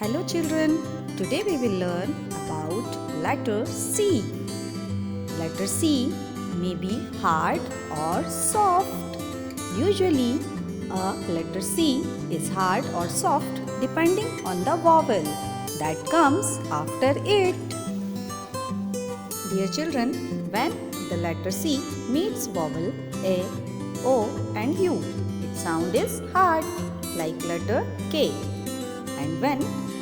Hello children, today we will learn about letter C. Letter C may be hard or soft. Usually, a letter C is hard or soft depending on the vowel that comes after it. Dear children, when the letter C meets vowel A, O and U, its sound is hard like letter K. And when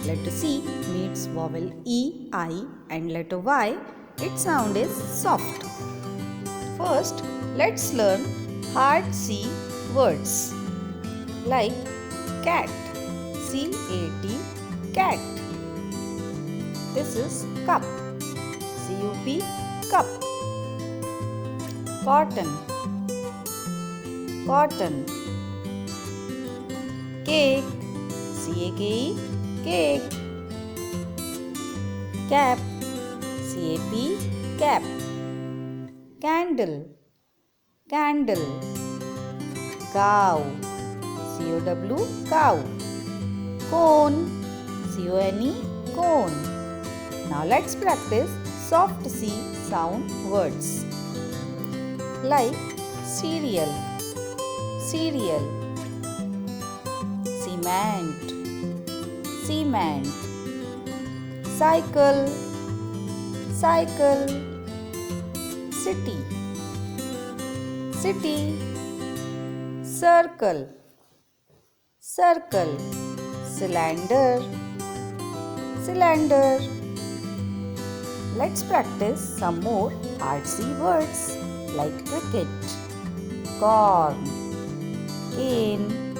letter C meets vowel E, I and letter Y, its sound is soft. First, let's learn hard C words like cat, C-A-T, cat. This is cup, C-U-P, cup. Cotton, cotton. Cake, C-A-K-E, cake. Cap, C-A-P, cap. Candle, candle. Cow, C-O-W, cow. Cone, C-O-N-E, cone. Now let's practice soft C sound words like cereal, cereal. Cement, cement. Cycle, cycle. City, city. Circle, circle. Cylinder, cylinder. Let's practice some more hard C words like cricket, corn, cane,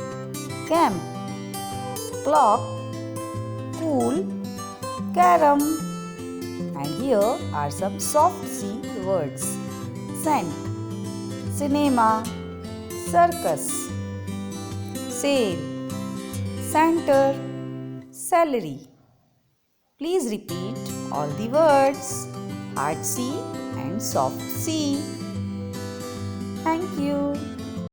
camp, clock, cool, carom. And here are some soft C words: scent, cinema, circus, sale, center, celery. Please repeat all the words hard C and soft C. Thank you.